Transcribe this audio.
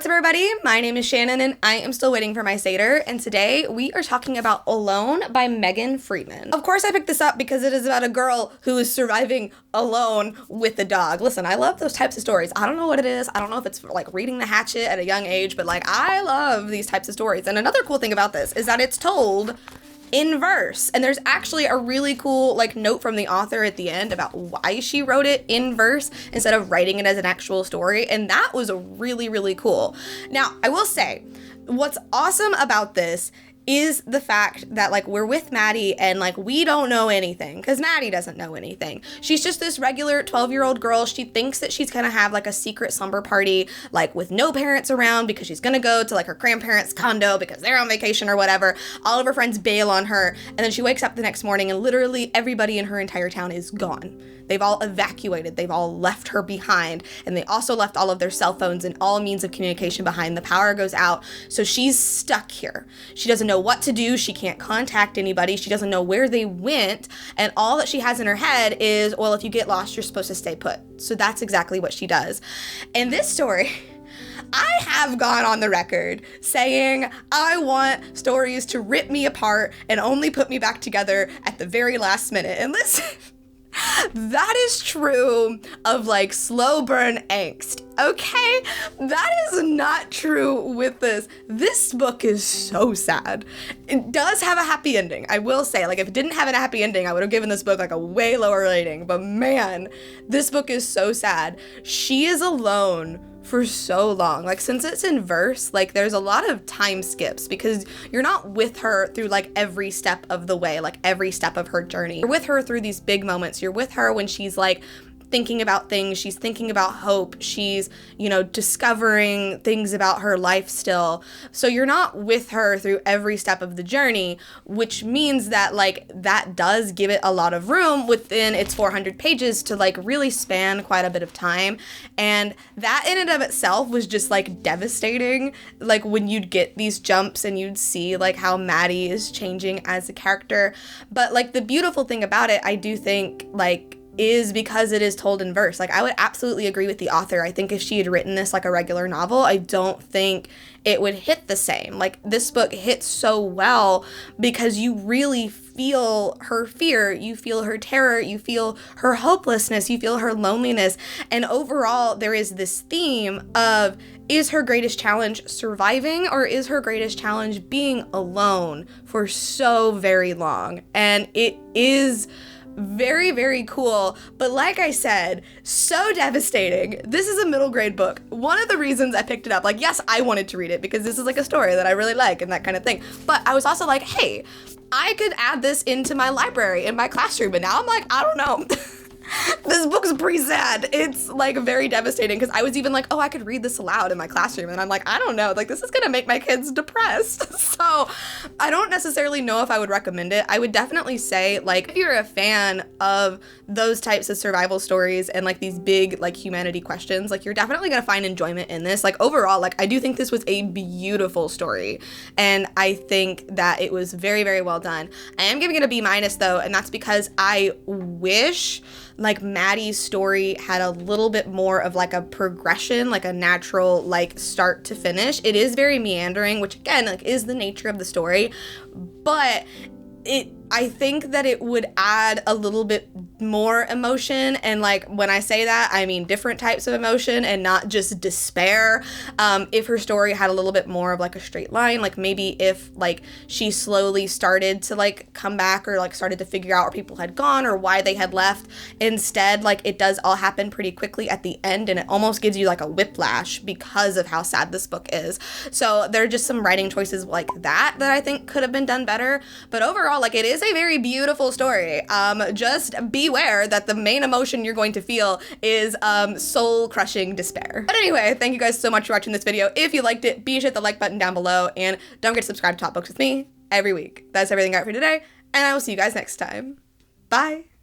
What's up, everybody? My name is Shannon, and I am still waiting for my Satyr, and today we are talking about Alone by Megan Freeman. Of course, I picked this up because it is about a girl who is surviving alone with a dog. Listen, I love those types of stories. I don't know what it is. I don't know if it's like reading The Hatchet at a young age, but like I love these types of stories. And another cool thing about this is that it's told in verse, and there's actually a really cool like note from the author at the end about why she wrote it in verse instead of writing it as an actual story, and that was really cool. Now, I will say, what's awesome about this is the fact that like we're with Maddie and like we don't know anything because Maddie doesn't know anything. She's just this regular 12-year-old girl. She thinks that she's gonna have like a secret slumber party like with no parents around because she's gonna go to like her grandparents' condo because they're on vacation or whatever. All of her friends bail on her, and then she wakes up the next morning and literally everybody in her entire town is gone. They've all evacuated. They've all left her behind, and they also left all of their cell phones and all means of communication behind. The power goes out, so she's stuck here. She doesn't know what to do. She can't contact anybody. She doesn't know where they went, and all that she has in her head is, well, if you get lost, you're supposed to stay put. So that's exactly what she does. In this story, I have gone on the record saying I want stories to rip me apart and only put me back together at the very last minute. And listen, that is true of like slow burn angst, okay? That is not true with this. This book is so sad. It does have a happy ending, I will say. Like if it didn't have a happy ending, I would have given this book like a way lower rating. But man, this book is so sad. She is alone for so long. Like since it's in verse, like there's a lot of time skips because you're not with her through like every step of the way, like every step of her journey. You're with her through these big moments. You're with her when she's like thinking about things, she's thinking about hope, she's, you know, discovering things about her life still. So you're not with her through every step of the journey, which means that like that does give it a lot of room within its 400 pages to like really span quite a bit of time. And that in and of itself was just like devastating. Like when you'd get these jumps and you'd see like how Maddie is changing as a character. But like the beautiful thing about it, I do think like is because it is told in verse. Like I would absolutely agree with the author. I think if she had written this like a regular novel, I don't think it would hit the same. Like this book hits so well because you really feel her fear, you feel her terror, you feel her hopelessness, you feel her loneliness. And overall, there is this theme of, is her greatest challenge surviving, or is her greatest challenge being alone for so very long? And it is very cool, but like I said, so devastating. This is a middle grade book. One of the reasons I picked it up, like yes, I wanted to read it because this is like a story that I really like and that kind of thing, but I was also like, hey, I could add this into my library in my classroom, and now I'm like, I don't know. This book's pretty sad. It's like very devastating because I was even like, oh, I could read this aloud in my classroom, and I'm like, I don't know, like this is gonna make my kids depressed. So I don't necessarily know if I would recommend it. I would definitely say like if you're a fan of those types of survival stories and like these big like humanity questions, like you're definitely gonna find enjoyment in this. Like overall, like I do think this was a beautiful story, and I think that it was very well done. I am giving it a B- though, and that's because I wish like Maddie's story had a little bit more of like a progression, like a natural like start to finish. It is very meandering, which again like is the nature of the story, but I think that it would add a little bit more emotion, and like when I say that, I mean different types of emotion and not just despair. If her story had a little bit more of like a straight line, like maybe if like she slowly started to like come back or like started to figure out where people had gone or why they had left. Instead, like it does all happen pretty quickly at the end, and it almost gives you like a whiplash because of how sad this book is. So there are just some writing choices like that I think could have been done better, but overall like it is a very beautiful story. Just beware that the main emotion you're going to feel is soul-crushing despair. But anyway, thank you guys so much for watching this video. If you liked it, be sure to hit the like button down below, and don't forget to subscribe to Top Books with me every week. That's everything I got for today, and I will see you guys next time. Bye!